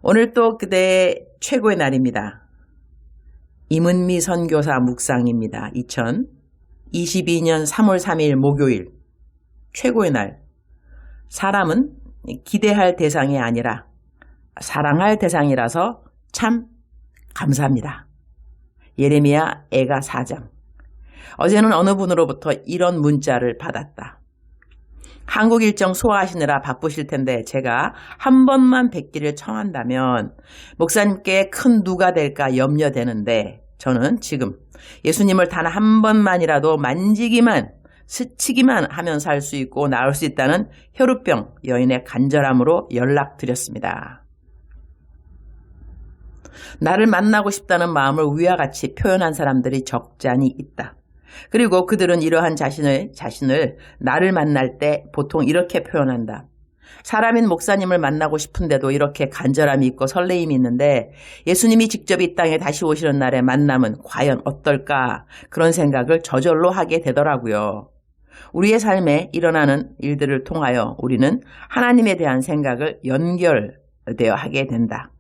오늘 또 그대의 최고의 날입니다. 임은미 선교사 묵상입니다. 2022년 3월 3일 목요일 최고의 날. 사람은 기대할 대상이 아니라 사랑할 대상이라서 참 감사합니다. 예레미야 애가 4장. 어제는 어느 분으로부터 이런 문자를 받았다. 한국 일정 소화하시느라 바쁘실 텐데 제가 한 번만 뵙기를 청한다면 목사님께 큰 누가 될까 염려되는데 저는 지금 예수님을 단 한 번만이라도 만지기만 스치기만 하면 살 수 있고 나을 수 있다는 혈우병 여인의 간절함으로 연락드렸습니다. 나를 만나고 싶다는 마음을 위와 같이 표현한 사람들이 적잖이 있다. 그리고 그들은 이러한 자신을 나를 만날 때 보통 이렇게 표현한다. 사람인 목사님을 만나고 싶은데도 이렇게 간절함이 있고 설레임이 있는데 예수님이 직접 이 땅에 다시 오시는 날의 만남은 과연 어떨까 그런 생각을 저절로 하게 되더라고요. 우리의 삶에 일어나는 일들을 통하여 우리는 하나님에 대한 생각을 연결되어 하게 된다.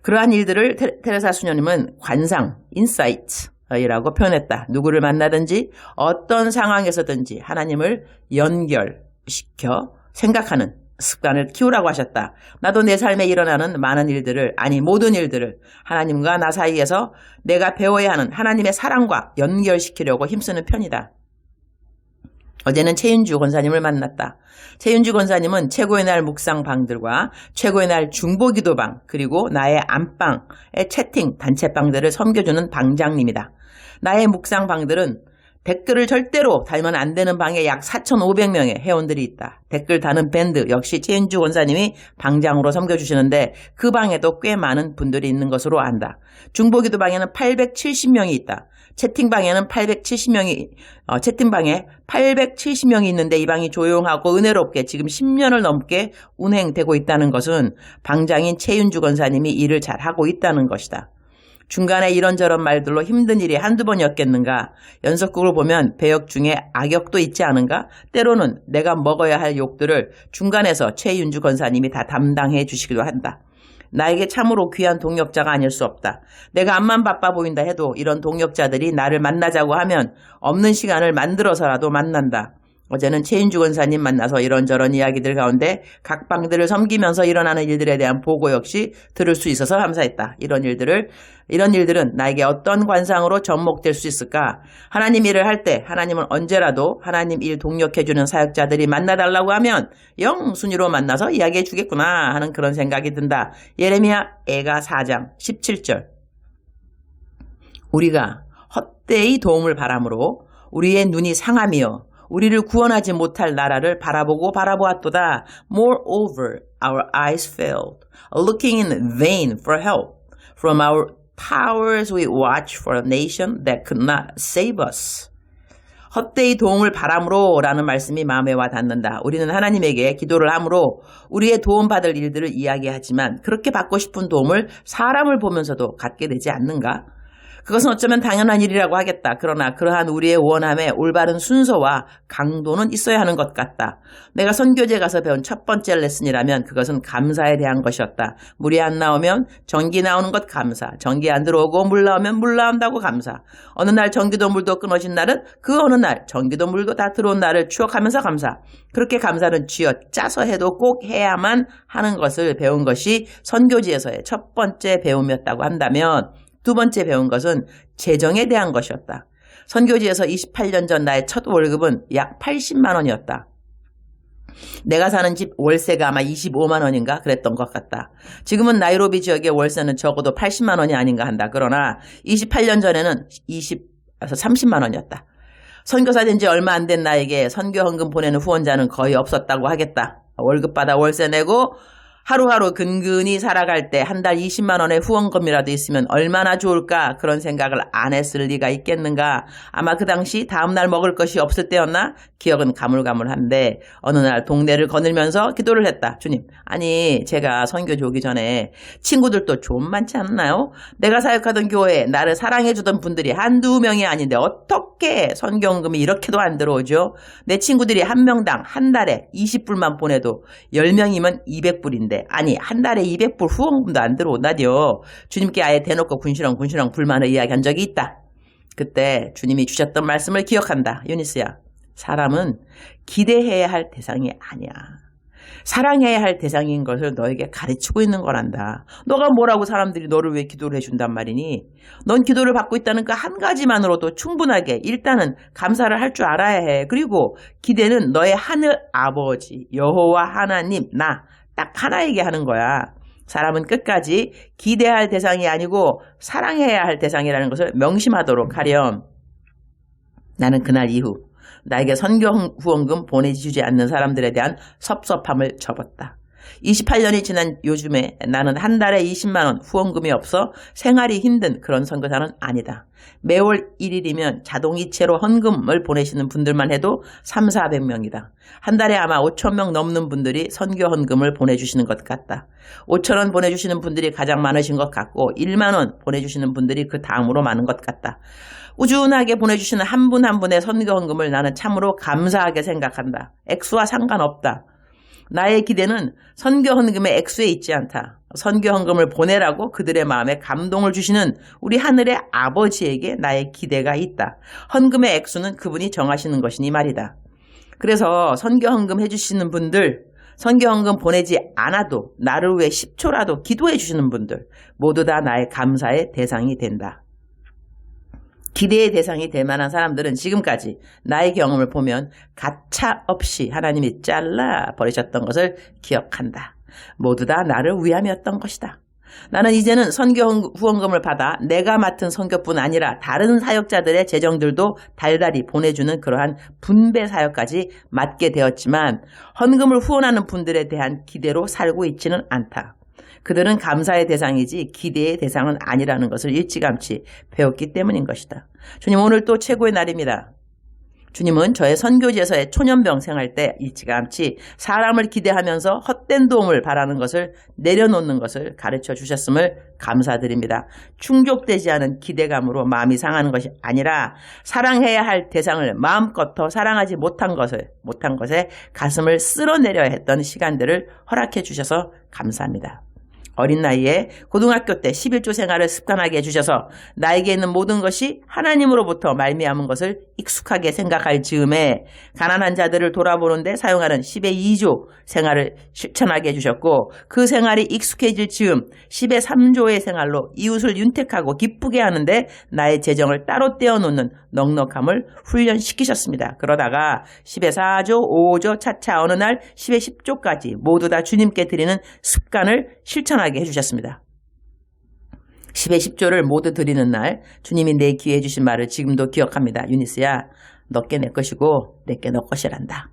그러한 일들을 테레사 수녀님은 관상, 인사이트 이라고 표현했다. 누구를 만나든지 어떤 상황에서든지 하나님을 연결시켜 생각하는 습관을 키우라고 하셨다. 나도 내 삶에 일어나는 많은 일들을, 아니 모든 일들을 하나님과 나 사이에서 내가 배워야 하는 하나님의 사랑과 연결시키려고 힘쓰는 편이다. 어제는 최윤주 권사님을 만났다. 최윤주 권사님은 최고의 날 묵상방들과 최고의 날 중보기도방 그리고 나의 안방의 채팅 단체방들을 섬겨주는 방장님이다. 나의 묵상방들은 댓글을 절대로 달면 안 되는 방에 약 4,500명의 회원들이 있다. 댓글 다는 밴드 역시 최윤주 권사님이 방장으로 섬겨주시는데 그 방에도 꽤 많은 분들이 있는 것으로 안다. 중보기도방에는 870명이 있다. 채팅방에 870명이 있는데 이 방이 조용하고 은혜롭게 지금 10년을 넘게 운행되고 있다는 것은 방장인 최윤주 권사님이 일을 잘하고 있다는 것이다. 중간에 이런저런 말들로 힘든 일이 한두 번이었겠는가? 연속극을 보면 배역 중에 악역도 있지 않은가? 때로는 내가 먹어야 할 욕들을 중간에서 최윤주 권사님이 다 담당해 주시기도 한다. 나에게 참으로 귀한 동역자가 아닐 수 없다. 내가 앞만 바빠 보인다 해도 이런 동역자들이 나를 만나자고 하면 없는 시간을 만들어서라도 만난다. 어제는 최윤주 권사님 만나서 이런저런 이야기들 가운데 각 방들을 섬기면서 일어나는 일들에 대한 보고 역시 들을 수 있어서 감사했다. 이런 일들은 나에게 어떤 관상으로 접목될 수 있을까? 하나님 일을 할 때 하나님은 언제라도 하나님 일 동력해주는 사역자들이 만나달라고 하면 영순위로 만나서 이야기해 주겠구나 하는 그런 생각이 든다. 예레미야 애가 4장 17절. 우리가 헛되이 도움을 바람으로 우리의 눈이 상하며 우리를 구원하지 못할 나라를 바라보았도다. Moreover, our eyes failed, looking in vain for help. From our towers we watch for a nation that could not save us. 헛되이 도움을 바람으로 라는 말씀이 마음에 와 닿는다. 우리는 하나님에게 기도를 함으로 우리의 도움받을 일들을 이야기하지만 그렇게 받고 싶은 도움을 사람을 보면서도 갖게 되지 않는가? 그것은 어쩌면 당연한 일이라고 하겠다. 그러나 그러한 우리의 원함에 올바른 순서와 강도는 있어야 하는 것 같다. 내가 선교제 가서 배운 첫 번째 레슨이라면 그것은 감사에 대한 것이었다. 물이 안 나오면 전기 나오는 것 감사. 전기 안 들어오고 물 나오면 물 나온다고 감사. 어느 날 전기도 물도 끊어진 날은 그 어느 날 전기도 물도 다 들어온 날을 추억하면서 감사. 그렇게 감사는 쥐어짜서 해도 꼭 해야만 하는 것을 배운 것이 선교지에서의 첫 번째 배움이었다고 한다면 두 번째 배운 것은 재정에 대한 것이었다. 선교지에서 28년 전 나의 첫 월급은 약 80만 원이었다. 내가 사는 집 월세가 아마 25만 원인가 그랬던 것 같다. 지금은 나이로비 지역의 월세는 적어도 80만 원이 아닌가 한다. 그러나 28년 전에는 30만 원이었다. 선교사 된 지 얼마 안 된 나에게 선교헌금 보내는 후원자는 거의 없었다고 하겠다. 월급 받아 월세 내고 하루하루 근근히 살아갈 때 한 달 20만 원의 후원금이라도 있으면 얼마나 좋을까 그런 생각을 안 했을 리가 있겠는가. 아마 그 당시 다음날 먹을 것이 없을 때였나? 기억은 가물가물한데 어느 날 동네를 거닐면서 기도를 했다. 주님, 아니 제가 선교지 오기 전에 친구들도 좀 많지 않나요? 내가 사역하던 교회에 나를 사랑해 주던 분들이 한두 명이 아닌데 어떻게 어떻게 선교헌금이 이렇게도 안 들어오죠? 내 친구들이 한 명당 한 달에 20불만 보내도 10명이면 200불인데 아니 한 달에 200불 후원금도 안 들어온다디요. 주님께 아예 대놓고 군시렁 불만을 이야기한 적이 있다. 그때 주님이 주셨던 말씀을 기억한다. 유니스야, 사람은 기대해야 할 대상이 아니야. 사랑해야 할 대상인 것을 너에게 가르치고 있는 거란다. 너가 뭐라고 사람들이 너를 왜 기도를 해준단 말이니? 넌 기도를 받고 있다는 그 한 가지만으로도 충분하게 일단은 감사를 할 줄 알아야 해. 그리고 기대는 너의 하늘 아버지 여호와 하나님 나 딱 하나에게 하는 거야. 사람은 끝까지 기대할 대상이 아니고 사랑해야 할 대상이라는 것을 명심하도록 하렴. 나는 그날 이후 나에게 선교 후원금 보내주지 않는 사람들에 대한 섭섭함을 접었다. 28년이 지난 요즘에 나는 한 달에 20만 원 후원금이 없어 생활이 힘든 그런 선교사는 아니다. 매월 1일이면 자동이체로 헌금을 보내시는 분들만 해도 3,400명이다. 한 달에 아마 5,000명 넘는 분들이 선교 헌금을 보내주시는 것 같다. 5,000원 보내주시는 분들이 가장 많으신 것 같고 1만 원 보내주시는 분들이 그 다음으로 많은 것 같다. 꾸준하게 보내주시는 한 분 한 분의 선교 헌금을 나는 참으로 감사하게 생각한다. 액수와 상관없다. 나의 기대는 선교 헌금의 액수에 있지 않다. 선교 헌금을 보내라고 그들의 마음에 감동을 주시는 우리 하늘의 아버지에게 나의 기대가 있다. 헌금의 액수는 그분이 정하시는 것이니 말이다. 그래서 선교 헌금 해주시는 분들, 선교 헌금 보내지 않아도 나를 위해 10초라도 기도해 주시는 분들 모두 다 나의 감사의 대상이 된다. 기대의 대상이 될 만한 사람들은 지금까지 나의 경험을 보면 가차 없이 하나님이 잘라 버리셨던 것을 기억한다. 모두 다 나를 위함이었던 것이다. 나는 이제는 선교 후원금을 받아 내가 맡은 선교뿐 아니라 다른 사역자들의 재정들도 달달이 보내주는 그러한 분배 사역까지 맡게 되었지만 헌금을 후원하는 분들에 대한 기대로 살고 있지는 않다. 그들은 감사의 대상이지 기대의 대상은 아니라는 것을 일찌감치 배웠기 때문인 것이다. 주님, 오늘 또 최고의 날입니다. 주님은 저의 선교지에서의 초년병 생활 때 일찌감치 사람을 기대하면서 헛된 도움을 바라는 것을 내려놓는 것을 가르쳐 주셨음을 감사드립니다. 충족되지 않은 기대감으로 마음이 상하는 것이 아니라 사랑해야 할 대상을 마음껏 더 사랑하지 못한 것에 가슴을 쓸어내려야 했던 시간들을 허락해 주셔서 감사합니다. 어린 나이에 고등학교 때 11조 생활을 습관하게 해주셔서 나에게 있는 모든 것이 하나님으로부터 말미암은 것을 익숙하게 생각할 즈음에 가난한 자들을 돌아보는데 사용하는 10의 2조 생활을 실천하게 해주셨고 그 생활이 익숙해질 즈음 10의 3조의 생활로 이웃을 윤택하고 기쁘게 하는데 나의 재정을 따로 떼어놓는 넉넉함을 훈련시키셨습니다. 그러다가 10의 4조, 5조, 차차 어느 날 10의 10조까지 모두 다 주님께 드리는 습관을 실천하게 해주셨습니다. 10의 10조를 모두 드리는 날 주님이 내 귀에 해주신 말을 지금도 기억합니다. 유니스야, 너께 내 것이고 내게 너 것이란다.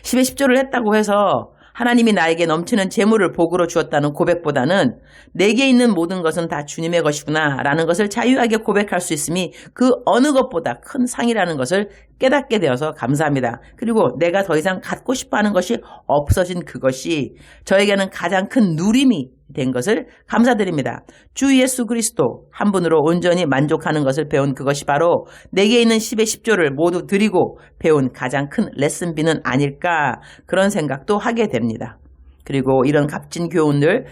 10의 10조를 했다고 해서 하나님이 나에게 넘치는 재물을 복으로 주었다는 고백보다는 내게 있는 모든 것은 다 주님의 것이구나 라는 것을 자유하게 고백할 수 있음이 그 어느 것보다 큰 상이라는 것을 깨닫게 되어서 감사합니다. 그리고 내가 더 이상 갖고 싶어하는 것이 없어진 그것이 저에게는 가장 큰 누림이 된 것을 감사드립니다. 주 예수 그리스도 한 분으로 온전히 만족하는 것을 배운 그것이 바로 내게 있는 10의 10조를 모두 드리고 배운 가장 큰 레슨비는 아닐까 그런 생각도 하게 됩니다. 그리고 이런 값진 교훈들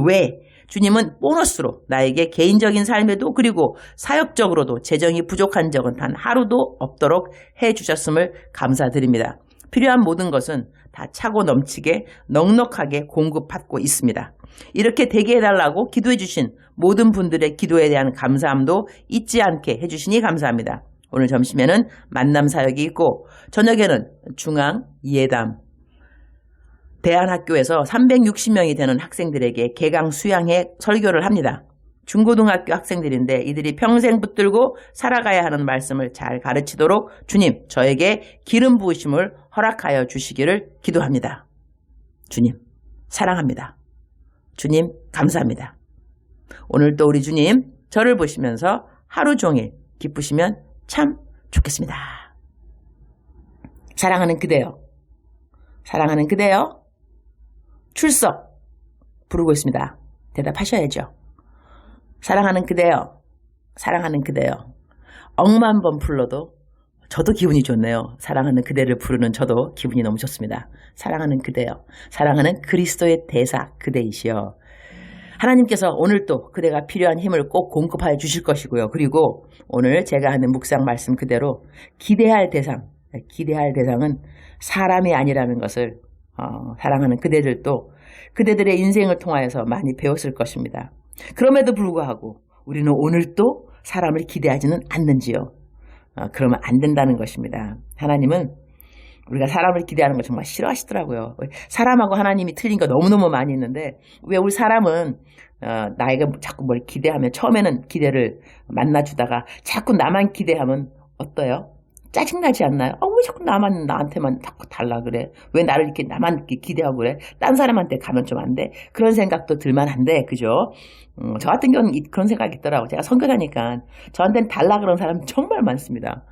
외에 주님은 보너스로 나에게 개인적인 삶에도 그리고 사역적으로도 재정이 부족한 적은 단 하루도 없도록 해주셨음을 감사드립니다. 필요한 모든 것은 다 차고 넘치게 넉넉하게 공급받고 있습니다. 이렇게 되게 해달라고 기도해 주신 모든 분들의 기도에 대한 감사함도 잊지 않게 해주시니 감사합니다. 오늘 점심에는 만남 사역이 있고 저녁에는 중앙 예담 대안학교에서 360명이 되는 학생들에게 개강 수양회 설교를 합니다. 중고등학교 학생들인데 이들이 평생 붙들고 살아가야 하는 말씀을 잘 가르치도록 주님, 저에게 기름 부으심을 허락하여 주시기를 기도합니다. 주님, 사랑합니다. 주님, 감사합니다. 오늘도 우리 주님, 저를 보시면서 하루 종일 기쁘시면 참 좋겠습니다. 사랑하는 그대여, 사랑하는 그대여, 출석 부르고 있습니다. 대답하셔야죠. 사랑하는 그대여, 사랑하는 그대여. 억만 번 불러도 저도 기분이 좋네요. 사랑하는 그대를 부르는 저도 기분이 너무 좋습니다. 사랑하는 그대요. 사랑하는 그리스도의 대사 그대이시여. 하나님께서 오늘 또 그대가 필요한 힘을 꼭 공급하여 주실 것이고요. 그리고 오늘 제가 하는 묵상 말씀 그대로 기대할 대상은 사람이 아니라는 것을 사랑하는 그대들도 그대들의 인생을 통하여서 많이 배웠을 것입니다. 그럼에도 불구하고 우리는 오늘 또 사람을 기대하지는 않는지요. 그러면 안 된다는 것입니다. 하나님은 우리가 사람을 기대하는 거 정말 싫어하시더라고요. 사람하고 하나님이 틀린 거 너무너무 많이 있는데 왜 우리 사람은 나에게 자꾸 뭘 기대하면 처음에는 기대를 만나주다가 자꾸 나만 기대하면 어때요? 짜증나지 않나요? 왜 자꾸 나한테만 자꾸 달라 그래? 왜 나를 이렇게 나만 이렇게 기대하고 그래? 딴 사람한테 가면 좀 안 돼? 그런 생각도 들만한데, 그죠? 저 같은 경우는 그런 생각이 있더라고요. 제가 선교사니까 저한테는 달라 그런 사람 정말 많습니다.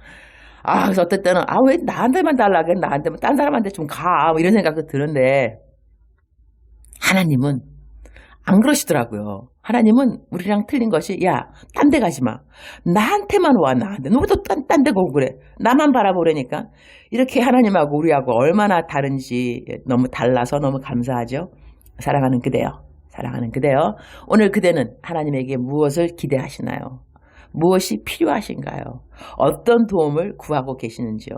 그래서 어떨 때는 왜 나한테만 달라 그래? 나한테만 딴 사람한테 좀 가. 이런 생각도 드는데 하나님은 안 그러시더라고요. 하나님은 우리랑 틀린 것이 딴 데 가지 마. 나한테만 와. 나한테. 너 왜 또 딴 데 가고 그래? 나만 바라보려니까. 이렇게 하나님하고 우리하고 얼마나 다른지 너무 달라서 너무 감사하죠. 사랑하는 그대요. 사랑하는 그대요. 오늘 그대는 하나님에게 무엇을 기대하시나요? 무엇이 필요하신가요? 어떤 도움을 구하고 계시는지요?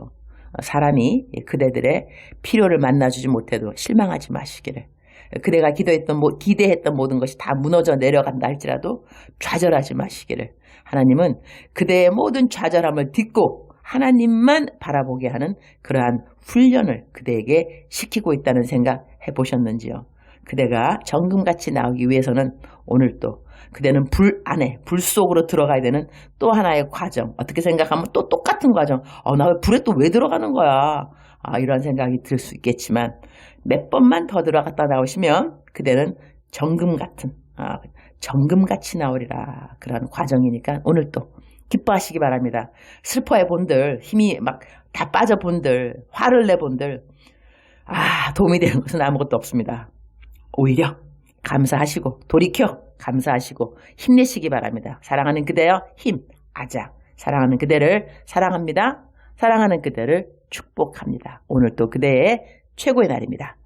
사람이 그대들의 필요를 만나주지 못해도 실망하지 마시기를. 그대가 기대했던 모든 것이 다 무너져 내려간다 할지라도 좌절하지 마시기를. 하나님은 그대의 모든 좌절함을 딛고 하나님만 바라보게 하는 그러한 훈련을 그대에게 시키고 있다는 생각 해보셨는지요? 그대가 정금같이 나오기 위해서는 오늘 또 그대는 불 속으로 들어가야 되는 또 하나의 과정. 어떻게 생각하면 또 똑같은 과정. 나 불에 또 왜 들어가는 거야? 이런 생각이 들 수 있겠지만 몇 번만 더 들어갔다 나오시면 그대는 정금같이 나오리라. 그런 과정이니까 오늘 또 기뻐하시기 바랍니다. 슬퍼해 본들, 힘이 막 다 빠져 본들, 화를 내 본들, 도움이 되는 것은 아무것도 없습니다. 오히려 감사하시고 돌이켜 감사하시고 힘내시기 바랍니다. 사랑하는 그대여 힘아자. 사랑하는 그대를 사랑합니다. 사랑하는 그대를 축복합니다. 오늘 또 그대의 최고의 날입니다.